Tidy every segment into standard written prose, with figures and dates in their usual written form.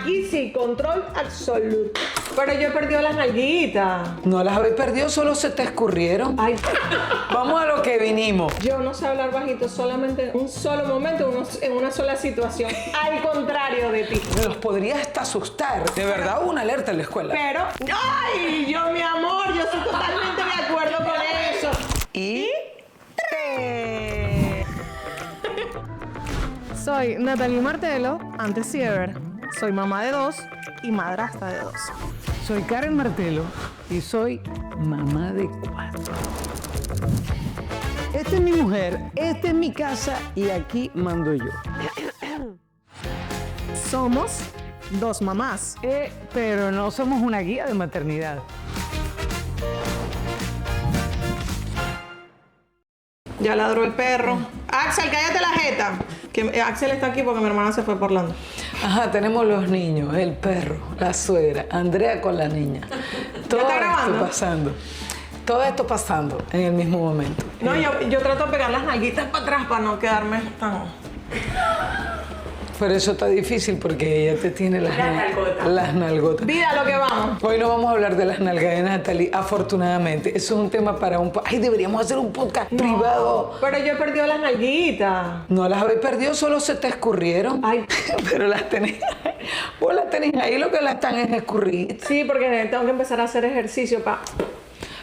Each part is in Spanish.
Aquí sí, control absoluto. Pero yo he perdido las nalguitas. No las habéis perdido, solo se te escurrieron. Ay, Vamos a lo que vinimos. yo no sé hablar bajito solamente en un solo momento, en una sola situación. Al contrario de ti. Los podría hasta asustar. De verdad hubo una alerta en la escuela. Pero, ¡ay! Yo, mi amor, yo estoy totalmente de acuerdo con eso. Y... Soy Natalie Martelo, antes Siever. Soy mamá de 2 y madrastra de 2. Soy Karen Martelo y soy mamá de 4. Esta es mi mujer, esta es mi casa y aquí mando yo. Somos 2 mamás. Pero no somos una guía de maternidad. Ya ladró el perro. Axel, cállate la jeta. Que Axel está aquí porque mi hermana se fue por Orlando. Ajá, tenemos los niños, el perro, la suegra, Andrea con la niña. Todo está esto grabando? pasando. Todo esto pasando en el mismo momento. No, yo trato de pegar las nalguitas para atrás para no quedarme tan... Por eso está difícil porque ella te tiene las nalgotas. Vida, lo que vamos. Hoy no vamos a hablar de las nalgas de Natalie, afortunadamente. Eso es un tema para un... Ay, deberíamos hacer un podcast privado. Pero yo he perdido las nalguitas. No las habéis perdido, solo se te escurrieron. Ay. Pero las tenés... Vos las tenés ahí, lo que las están es escurridas. Sí, porque tengo que empezar a hacer ejercicio para...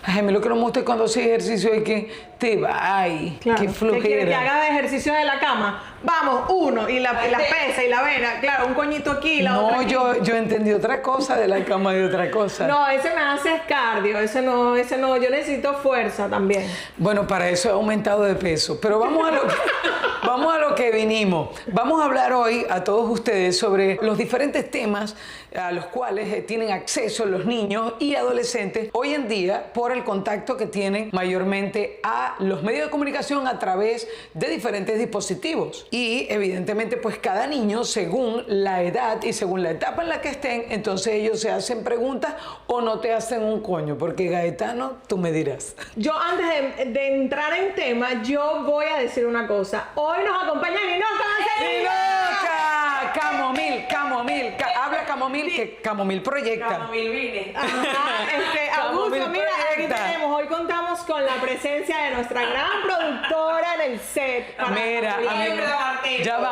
Ay, a mí lo que no me gusta es cuando haces ejercicio es que te va, ay, Claro. qué flojera. ¿Qué quiere que haga de ejercicio de la cama? Vamos, uno, y la pesa y la vena. Claro, un coñito aquí, la otra No, aquí. yo entendí otra cosa de la cama de otra cosa. No, ese me hace cardio, ese no, yo necesito fuerza también. Bueno, para eso he aumentado de peso. Pero vamos a lo que vinimos. Vamos a hablar hoy a todos ustedes sobre los diferentes temas a los cuales tienen acceso los niños y adolescentes hoy en día por el contacto que tienen mayormente a los medios de comunicación a través de diferentes dispositivos. Y evidentemente pues cada niño según la edad y según la etapa en la que estén, entonces ellos se hacen preguntas o no te hacen un coño, porque Gaetano, tú me dirás. Yo antes de entrar en tema, yo voy a decir una cosa. Hoy nos acompaña Ninoca. ¡Ninoca! Camomil, habla Camomil, que Camomil proyecta. Camomil vine. Augusto, Camomil mira, aquí proyecta. tenemos, hoy contamos con la presencia de nuestra gran productora en el set. Mira,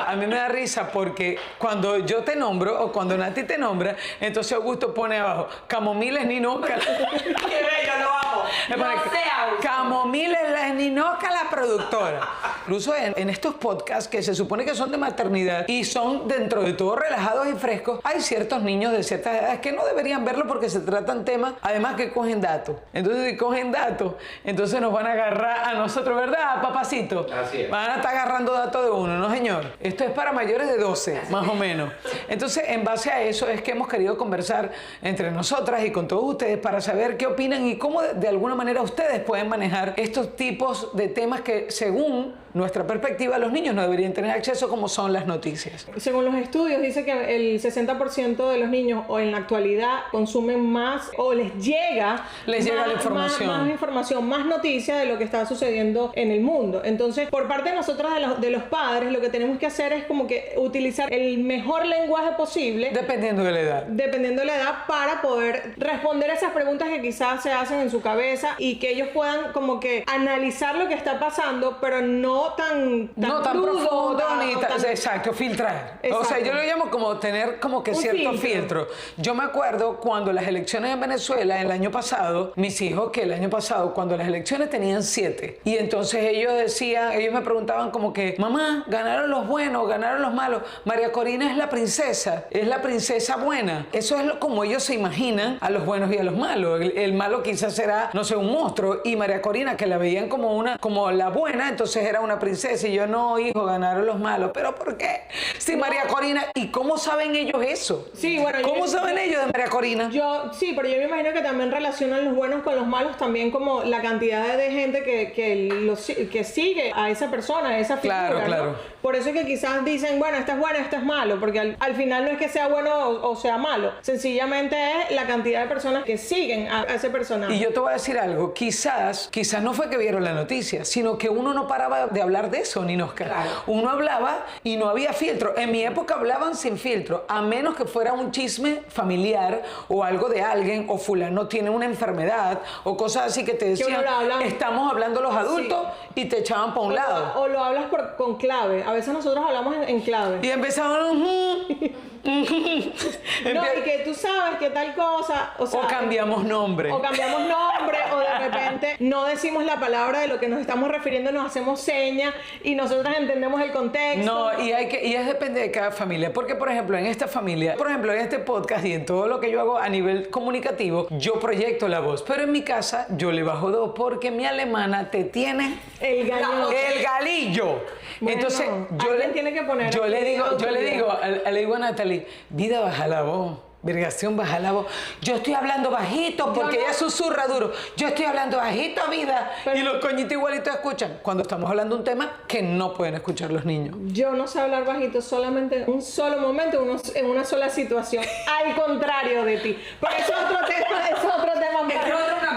a mí me da risa porque cuando yo te nombro o cuando Nati te nombra, entonces Augusto pone abajo, Camomil es Ninoca. Qué bello, lo amo. Le pone, No sea Augusto. Camomil es Ninoca, la productora. Incluso en estos podcasts que se supone que son de maternidad y son dentro de todo relajados y frescos, hay ciertos niños de ciertas edades que no deberían verlo porque se tratan temas, además que cogen datos. Entonces, si cogen datos, entonces nos van a agarrar a nosotros, ¿verdad, papacito? Así es. Van a estar agarrando datos de uno, ¿no, señor? Esto es para mayores de 12, más o menos. Entonces, en base a eso es que hemos querido conversar entre nosotras y con todos ustedes para saber qué opinan y cómo de alguna manera ustedes pueden manejar estos tipos de temas que, según nuestra perspectiva, los niños no deberían tener acceso, como son las noticias. Según los estudios, dice que el 60% de los niños o en la actualidad consumen más o les llega la información. Más información, más noticias de lo que está sucediendo en el mundo. Entonces, por parte de nosotros, de los padres, lo que tenemos que hacer es como que utilizar el mejor lenguaje posible. Dependiendo de la edad. Dependiendo de la edad, para poder responder esas preguntas que quizás se hacen en su cabeza y que ellos puedan como que analizar lo que está pasando, pero no tan crudo, profundo, ni tan, tan- exacto, filtrar. O sea, Exacto. yo lo llamo como tener como que Un cierto filtro. filtro. Yo me acuerdo cuando las elecciones en Venezuela el año pasado, mis hijos, que el año pasado, cuando las elecciones tenían 7, y entonces ellos me preguntaban como que, mamá, ¿ganaron los buenos, ganaron los malos? María Corina es la princesa buena. Eso es como ellos se imaginan a los buenos y a los malos. El malo quizás será, no sé, un monstruo, y María Corina, que la veían como la buena, entonces era una princesa, y yo, no, hijo, ganaron los malos. ¿Pero por qué? Si María Corina, ¿y cómo saben ellos eso? Sí, bueno, ¿Cómo saben ellos de María Corina? Sí, pero yo me imagino que también relacionan los buenos con los malos, también como la cantidad de gente que sigue a esa persona, a esa figura. Claro, ¿no? claro. Por eso es que quizás dicen, bueno, este es bueno, este es malo, porque al al final no es que sea bueno o sea malo, sencillamente es la cantidad de personas que siguen a ese personaje. Y yo te voy a decir algo, quizás no fue que vieron la noticia, sino que uno no paraba de hablar de eso, Ninosca. Claro. Uno hablaba y no había filtro. En mi época hablaban sin filtro, a menos que fuera un chisme familiar o algo de alguien, o fulano tiene una enfermedad, o cosas así que te decían, uno lo habla. estamos hablando los adultos, y te echaban para un lado. O lo hablas con clave. A veces nosotros hablamos en clave. Y empezaban... No, y que tú sabes que tal cosa, o sea, o cambiamos nombre. o de repente no decimos la palabra de lo que nos estamos refiriendo, nos hacemos señas y nosotros entendemos el contexto. No, y es depende de cada familia, porque por ejemplo en esta familia, por ejemplo en este podcast y en todo lo que yo hago a nivel comunicativo, yo proyecto la voz, pero en mi casa yo le bajo 2 porque mi alemana te tiene El gallo. el galillo. Bueno, Entonces alguien tiene que poner yo le aquí digo autoridad. le digo a Natalie, vida, baja la voz. Vergación, baja la voz. Yo estoy hablando bajito porque ella susurra duro. Yo estoy hablando bajito, vida. Pero- y los coñitos igualitos escuchan. Cuando estamos hablando de un tema que no pueden escuchar los niños. Yo no sé hablar bajito solamente en un solo momento, en una sola situación. Al contrario de ti. Pero es otro tema,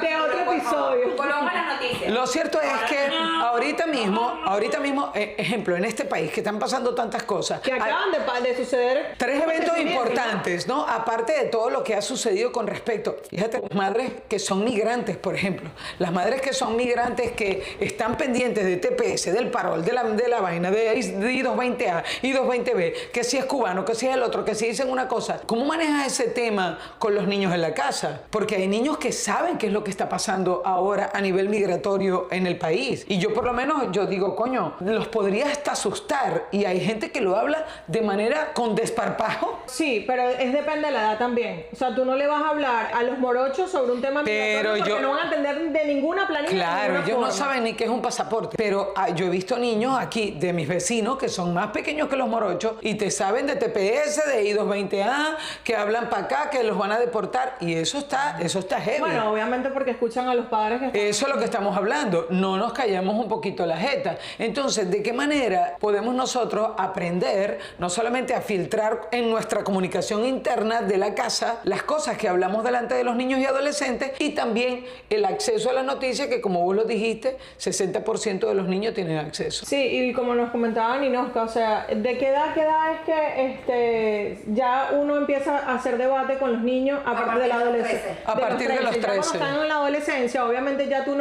de otro episodio. Coloca las noticias. Lo cierto es que ahorita mismo, ejemplo, en este país que están pasando tantas cosas. Que acaban de suceder. 3 eventos acontecimientos, importantes, ¿no? Aparte de todo lo que ha sucedido con respecto, fíjate, las madres que son migrantes, por ejemplo, las madres que son migrantes que están pendientes de TPS, del parol, de la vaina, de I220A, I220B, que si es cubano, que si es el otro, que si dicen una cosa. ¿Cómo manejas ese tema con los niños en la casa? Porque hay niños que saben qué es lo que está pasando ahora a nivel migratorio en el país. Y yo por lo menos, yo digo, coño, los podría hasta asustar. Y hay gente que lo habla de manera con desparpajo. Sí, pero depende de la edad también. O sea, tú no le vas a hablar a los morochos sobre un tema migratorio porque no van a entender de ninguna planilla. Claro, de ellos ninguna no forma. saben ni qué es un pasaporte. Pero yo he visto niños aquí de mis vecinos que son más pequeños que los morochos y te saben de TPS, de I220A, que hablan para acá, que los van a deportar. Y eso está heavy. Bueno, obviamente porque escuchan a los padres que están... Eso es lo que estamos hablando. No nos callamos un poquito la jeta. Entonces, ¿de qué manera podemos nosotros aprender no solamente a filtrar en nuestra comunicación interna de la casa las cosas que hablamos delante de los niños y adolescentes y también el acceso a la noticia que, como vos lo dijiste, 60% de los niños tienen acceso? Sí, y como nos comentaba Ninosca, o sea, ¿de qué edad es que ya uno empieza a hacer debate con los niños a partir de la adolescencia? A partir de los 13. Ya cuando están en la adolescencia, obviamente ya tú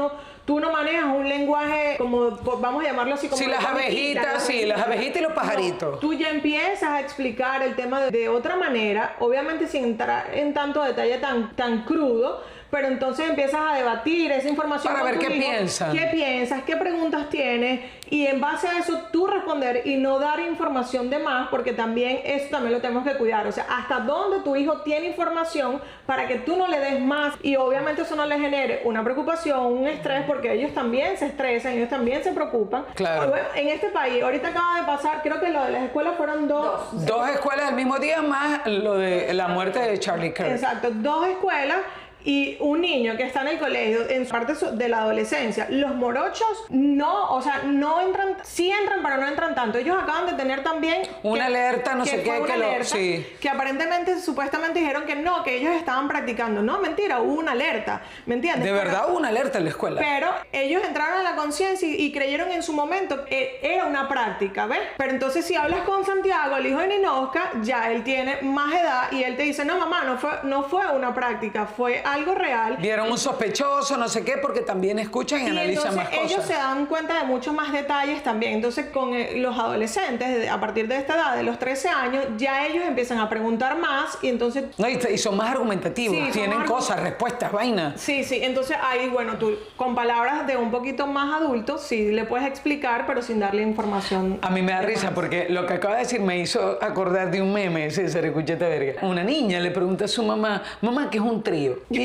no manejas un lenguaje como, vamos a llamarlo así como... Sí, las abejitas y los pajaritos. No, tú ya empiezas a explicar el tema de otra manera, obviamente sin entrar en tanto detalle tan crudo, pero entonces empiezas a debatir esa información para con ver tu qué hijo. piensan. ¿Qué piensas? ¿Qué preguntas tienes? Y en base a eso tú responder y no dar información de más, porque también eso también lo tenemos que cuidar. O sea, hasta dónde tu hijo tiene información para que tú no le des más y obviamente eso no le genere una preocupación, un estrés, porque ellos también se estresan, ellos también se preocupan. Claro. Bueno, en este país, ahorita acaba de pasar, creo que lo de las escuelas fueron dos. 2 escuelas al mismo día más lo de la muerte de Charlie Kirk. Exacto, 2 escuelas y un niño que está en el colegio en parte de la adolescencia. Los morochos no, o sea, no entran, sí entran, pero no entran tanto. Ellos acaban de tener también una alerta, no sé qué, fue una alerta, sí. que aparentemente, supuestamente dijeron que no, que ellos estaban practicando. No, mentira, hubo una alerta, ¿me entiendes? De verdad hubo una alerta en la escuela. Pero ellos entraron a la conciencia y creyeron en su momento que era una práctica, ¿ves? Pero entonces si hablas con Santiago, el hijo de Ninosca, ya él tiene más edad y él te dice, no mamá, no fue una práctica, fue algo real. Vieron un sospechoso, no sé qué, porque también escuchan y analizan más cosas. Ellos se dan cuenta de muchos más detalles también. Entonces con los adolescentes, a partir de esta edad, de los 13 años, ya ellos empiezan a preguntar más y entonces... No, y son más argumentativos, Sí, son tienen más cosas, respuestas, vainas. Sí, entonces ahí, bueno, tú con palabras de un poquito más adultos, sí le puedes explicar, pero sin darle información. A mí me da risa porque lo que acaba de decir me hizo acordar de un meme, César, escúchate verga. Una niña le pregunta a su mamá, ¿qué es un trío? Y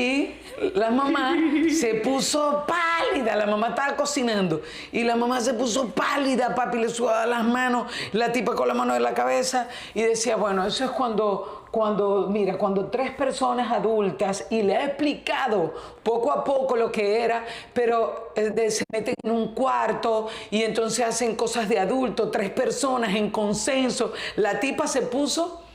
la mamá se puso pálida, la mamá estaba cocinando y la mamá se puso pálida, papi, le sudaba las manos, la tipa con la mano en la cabeza y decía, bueno, eso es cuando 3 personas adultas y le ha explicado poco a poco lo que era, pero se meten en un cuarto y entonces hacen cosas de adulto, 3 personas en consenso. La tipa se puso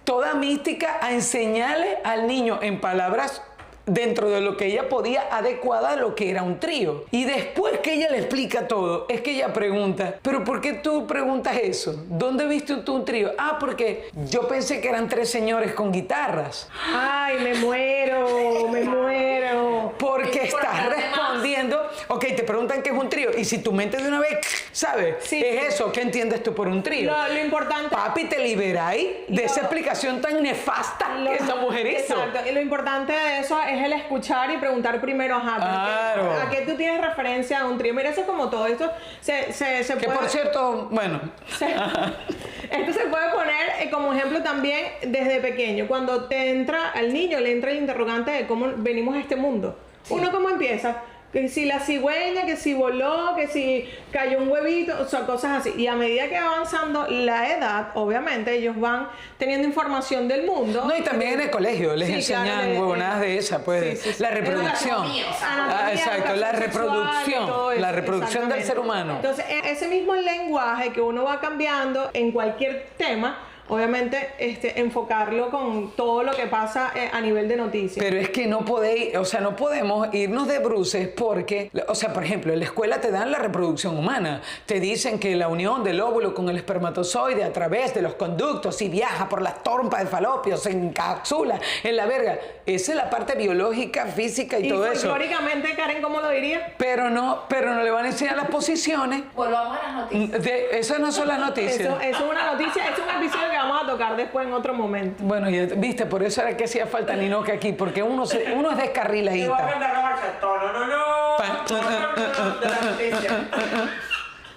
toda mística a enseñarle al niño en palabras dentro de lo que ella podía, adecuada a lo que era un trío. Y después que ella le explica todo, es que ella pregunta, ¿pero por qué tú preguntas eso? ¿Dónde viste tú un trío? Ah, porque yo pensé que eran 3 señores con guitarras. Ay, me muero, me muero. Porque estás respondiendo, ok, te preguntan qué es un trío, y si tu mente de una vez, ¿sabes? Sí, es sí. eso, ¿qué entiendes tú por un trío? Lo importante... Papi, te liberáis de esa explicación tan nefasta que esa mujer hizo. Exacto, y lo importante de eso es el escuchar y preguntar primero, ajá, Claro. ¿a qué tú tienes referencia a un trío? Mira, eso es como todo esto se Que puede... por cierto, bueno. Esto se puede poner como ejemplo también desde pequeño, cuando te entra al niño, le entra el interrogante de cómo venimos a este mundo. Sí. Uno cómo empieza, que si la cigüeña, que si voló, que si cayó un huevito, o sea, cosas así. Y a medida que va avanzando la edad, obviamente ellos van teniendo información del mundo. No, y también en el colegio les enseñan huevonadas de esa, pues, sí. La reproducción. Exacto, la reproducción. La reproducción del ser humano. Entonces, ese mismo lenguaje que uno va cambiando en cualquier tema, obviamente enfocarlo con todo lo que pasa a nivel de noticias. Pero es que no podéis, o sea, no podemos irnos de bruces porque, o sea, por ejemplo, en la escuela te dan la reproducción humana. Te dicen que la unión del óvulo con el espermatozoide a través de los conductos y viaja por las trompas de falopio, se encapsula en la verga. Esa es la parte biológica, física y todo eso. Históricamente, Karen, ¿cómo lo diría? Pero no le van a enseñar las posiciones. Volvamos a las noticias. Esas no son las noticias. Eso es una noticia, es un episodio que vamos a tocar después en otro momento. Bueno, ya viste, por eso era que hacía falta Ninoca aquí, porque uno es Te voy a descarriladita. cantar la marcha. De la noticia.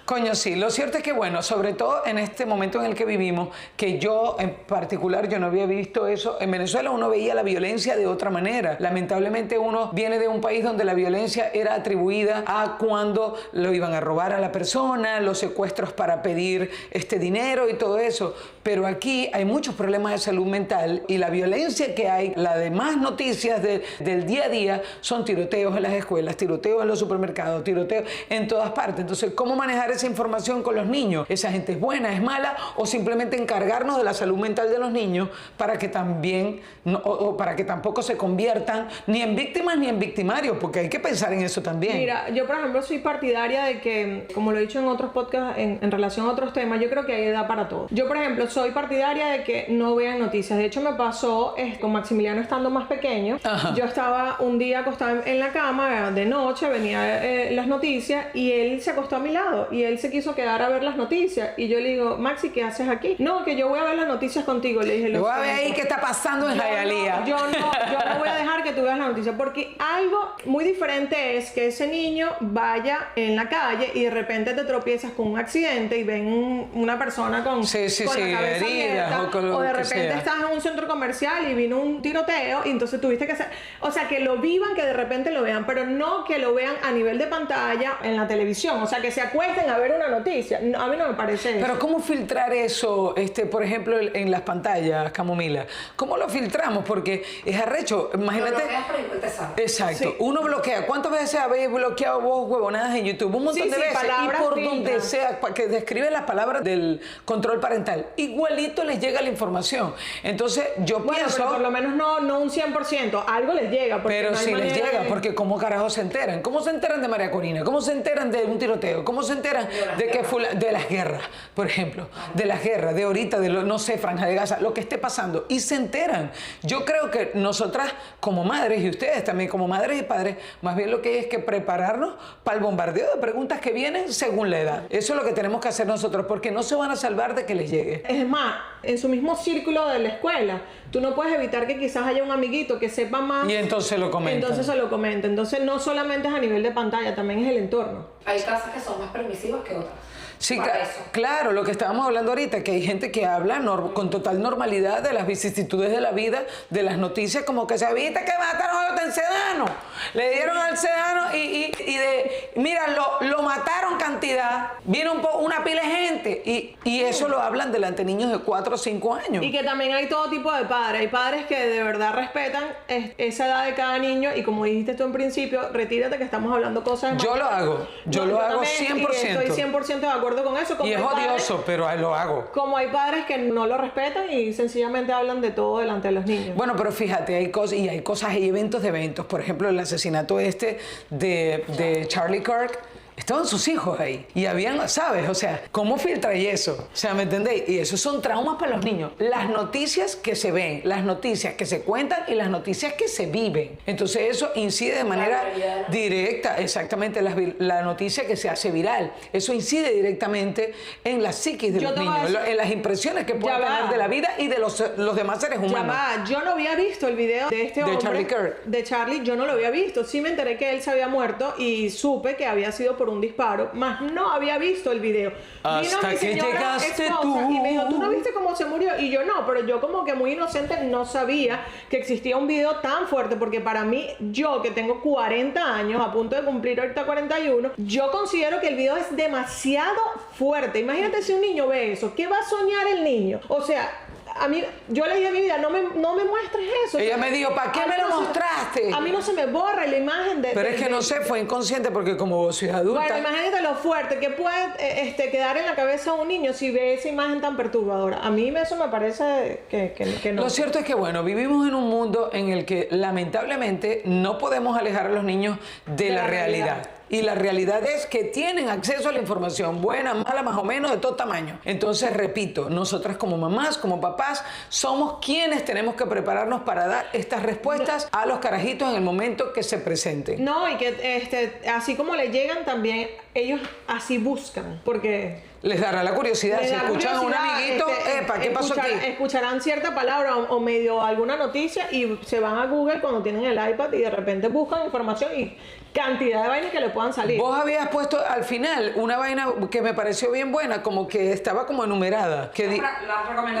Coño, sí. Lo cierto es que, bueno, sobre todo en este momento en el que vivimos, que yo en particular, yo no había visto eso. En Venezuela uno veía la violencia de otra manera. Lamentablemente uno viene de un país donde la violencia era atribuida a cuando lo iban a robar a la persona, los secuestros para pedir dinero y todo eso. Pero aquí hay muchos problemas de salud mental y la violencia que hay, las demás noticias del día a día son tiroteos en las escuelas, tiroteos en los supermercados, tiroteos en todas partes. Entonces, ¿cómo manejar esa información con los niños? ¿Esa gente es buena, es mala? ¿O simplemente encargarnos de la salud mental de los niños para que también, o para que tampoco se conviertan ni en víctimas ni en victimarios? Porque hay que pensar en eso también. Mira, yo por ejemplo soy partidaria de que, como lo he dicho en otros podcasts en relación a otros temas, yo creo que hay edad para todo. Yo por ejemplo soy partidaria de que no vean noticias. De hecho me pasó con Maximiliano estando más pequeño. Ajá. Yo estaba un día acostada en la cama de noche, venía las noticias y él se acostó a mi lado y él se quiso quedar a ver las noticias y yo le digo, Maxi, ¿qué haces aquí? No, que yo voy a ver las noticias contigo. Le dije, Yo voy a ver ahí qué está pasando en Hialeah. Yo no voy a dejar que tú veas las noticias, porque algo muy diferente es que ese niño vaya en la calle y de repente te tropiezas con un accidente y ven una persona con la cabeza abierta, o de repente estás en un centro comercial y vino un tiroteo y entonces tuviste que hacer, o sea, que lo vivan, que de repente lo vean, pero no que lo vean a nivel de pantalla en la televisión, o sea, que se acuesten a ver una noticia. A mí no me parece eso. Pero ¿cómo filtrar eso, por ejemplo, en las pantallas, Camomila? ¿Cómo lo filtramos? Porque es arrecho. Imagínate. Lo bloqueas, pero igual te sale. Exacto. Sí. Uno bloquea. ¿Cuántas veces habéis bloqueado vos huevonadas en YouTube? Un montón de veces. Y por donde sea, que describe las palabras del control parental. Igualito les llega la información. Entonces, yo pienso... Pero por lo menos no un 100%. Algo les llega. Pero no si les llega, porque ¿cómo carajo se enteran? ¿Cómo se enteran de María Corina? ¿Cómo se enteran de un tiroteo? ¿Cómo se enteran de las guerras, por ejemplo? De las guerras, de ahorita, no sé, Franja de Gaza, lo que esté pasando. Y se enteran. Yo creo que nosotras como madres, y ustedes también como madres y padres, más bien lo que hay es que prepararnos para el bombardeo de preguntas que vienen según la edad. Eso es lo que tenemos que hacer nosotros, porque no se van a salvar de que les llegue. Es más, en su mismo círculo de la escuela, tú no puedes evitar que quizás haya un amiguito que sepa más. Y entonces lo comenta. Entonces se lo comenta. Entonces no solamente es a nivel de pantalla, también es el entorno. Hay casas que son más permisivas que otras. Sí, claro, lo que estábamos hablando ahorita, que hay gente que habla con total normalidad de las vicisitudes de la vida, de las noticias, como que se viste que mataron a otro en Sedano, le dieron al Sedano mira, lo mataron cantidad, vino una pila de gente, y eso lo hablan delante de niños de 4 o 5 años. Y que también hay todo tipo de padres, hay padres que de verdad respetan esa edad de cada niño, y como dijiste tú en principio, retírate que estamos hablando cosas de Yo lo hago, yo lo hago 100%. Estoy 100% de acuerdo acuerdo con eso. Como Y es hay padres- odioso, pero lo hago. Como hay padres que no lo respetan y sencillamente hablan de todo delante de los niños. Bueno, pero fíjate, hay cosas, hay eventos de eventos. Por ejemplo, el asesinato de Charlie Kirk. Estaban sus hijos ahí y habían, ¿sabes? O sea, ¿cómo filtráis eso? O sea, ¿me entendéis? Y esos son traumas para los niños. Las noticias que se ven, las noticias que se cuentan y las noticias que se viven. Entonces eso incide de manera directa, exactamente, la noticia que se hace viral. Eso incide directamente en la psiquis de Yo los te voy a niños, decir- en las impresiones que pueden Ya va. tener de la vida y de los demás seres Ya humanos. va, yo no había visto el video de este hombre. Charlie Kirk. De Charlie, yo no lo había visto. Sí me enteré que él se había muerto y supe que había sido por un disparo, más no había visto el video. Hasta mi que señora llegaste esposa tú. Y me dijo, ¿tú no viste cómo se murió? Y yo no, pero yo como que muy inocente no sabía que existía un video tan fuerte, porque para mí, yo que tengo 40 años, a punto de cumplir ahorita 41, yo considero que el video es demasiado fuerte. Imagínate si un niño ve eso, ¿qué va a soñar el niño? O sea, a mí, yo le dije a mi vida, no me muestres eso. Ella me dijo, ¿para qué A mí me lo no se- mostraste? A mí no se me borra la imagen de... Pero es que de- no sé, fue inconsciente porque como vos sois adulta. Bueno, imagínate lo fuerte que puede quedar en la cabeza de un niño si ve esa imagen tan perturbadora. A mí eso me parece que no. Lo cierto es que, bueno, vivimos en un mundo en el que lamentablemente no podemos alejar a los niños de la realidad. Y la realidad es que tienen acceso a la información, buena, mala, más o menos, de todo tamaño. Entonces, repito, nosotras como mamás, como papás, somos quienes tenemos que prepararnos para dar estas respuestas a los carajitos en el momento que se presenten. No, y que así como le llegan también, ellos así buscan, porque... Les dará la curiosidad, les si da escuchan a un curiosidad, amiguito, epa, ¿qué pasó aquí? Escucharán cierta palabra o medio alguna noticia y se van a Google cuando tienen el iPad y de repente buscan información y cantidad de vainas que le puedan salir. Vos habías puesto al final una vaina que me pareció bien buena, como que estaba como enumerada. Que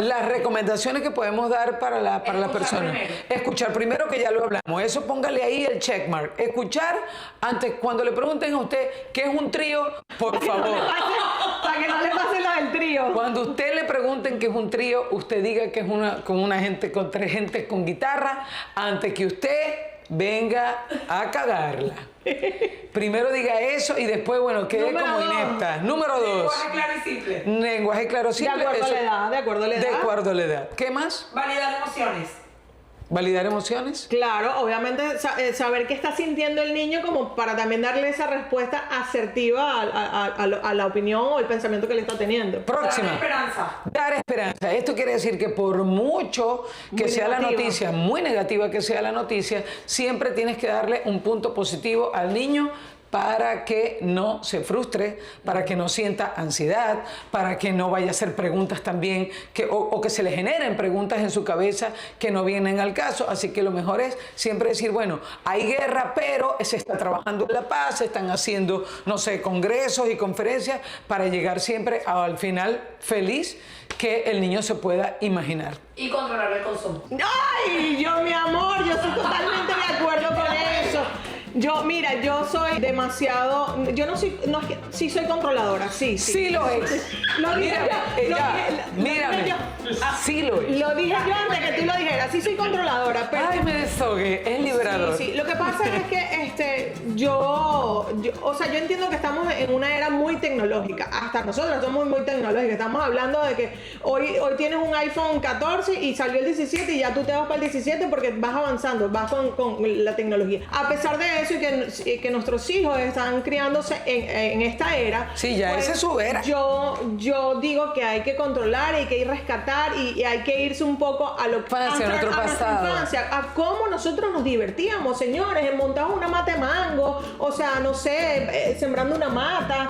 las recomendaciones que podemos dar para la persona. Primero. Escuchar primero, que ya lo hablamos. Eso póngale ahí el checkmark. Escuchar antes, cuando le pregunten a usted qué es un trío, por favor. Para que no le pase lo del trío. Cuando usted le pregunten qué es un trío, usted diga que es con tres gentes con guitarra, antes que usted venga a cagarla. Primero diga eso y después, bueno, quede Número como dos. inepta. Número 2. Lenguaje claro y simple. Lenguaje claro, simple. De acuerdo a la edad, de acuerdo a la edad. De acuerdo a la edad. ¿Qué más? Validar emociones. Validar emociones. Claro, obviamente saber qué está sintiendo el niño como para también darle esa respuesta asertiva a la opinión o el pensamiento que le está teniendo. Próxima. Dar esperanza. Dar esperanza. Esto quiere decir que por mucho que Muy sea la negativa. noticia, muy negativa que sea la noticia, siempre tienes que darle un punto positivo al niño para que no se frustre, para que no sienta ansiedad, para que no vaya a hacer preguntas también, o que se le generen preguntas en su cabeza que no vienen al caso. Así que lo mejor es siempre decir, bueno, hay guerra, pero se está trabajando en la paz, se están haciendo, no sé, congresos y conferencias para llegar siempre al final feliz que el niño se pueda imaginar. Y controlar el consumo. ¡Ay! Mi amor, yo estoy totalmente de acuerdo con eso. Mira, yo soy demasiado... Yo no soy... No, es que sí soy controladora, sí. Sí lo es. Lo dije Mírame, yo. sí lo es. Lo dije yo antes que tú lo dijeras. Sí soy controladora, pero... Ay, me deshogué, es liberador. Sí, sí. Lo que pasa es que yo entiendo que estamos en una era muy tecnológica. Hasta nosotros somos muy tecnológicos. Estamos hablando de que hoy tienes un iPhone 14 y salió el 17 y ya tú te vas para el 17 porque vas avanzando, vas con la tecnología. A pesar de eso y que nuestros hijos están criándose en esta era. Sí, ya esa es su era. Yo digo que hay que controlar, hay que ir a rescatar y hay que irse un poco a lo que Infancia, nuestro pasado. a cómo nosotros nos divertíamos, señores, en montar una mata de mango, o sea, no sé, sembrando una mata.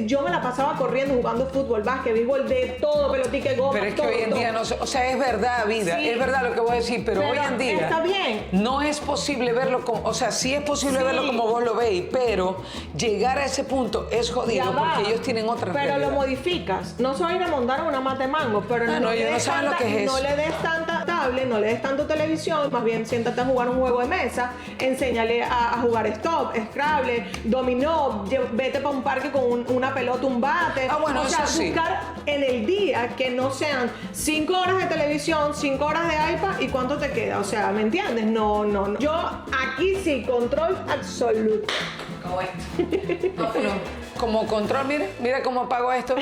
Yo me la pasaba corriendo, jugando fútbol, básquet, béisbol, de todo, pelotique, goma, Pero es que todo, hoy en día no sé, o sea, es verdad, vida, Sí. es verdad lo que voy a decir, pero hoy en día está bien. no es posible verlo como, o sea, sí es posible Sí. verlo como vos lo veis, pero llegar a ese punto es jodido Ya va. porque ellos tienen otras Pero lo realidades. modificas. No se va a ir a montar una mata de mango, pero Ah, no, ellos no saben lo que es no eso. le des tanta tablet, no le des tanto televisión, más bien siéntate a jugar un juego de mesa, enséñale a jugar stop, Scrabble, dominó, vete para un parque con una pelota, un bate. Ah, bueno, o sea, eso sí. buscar en el día que no sean 5 horas de televisión, 5 horas de iPad y cuánto te queda. O sea, ¿me entiendes? No. Yo aquí sí, control absoluto. Como esto. No, pero como control, mira cómo apago esto.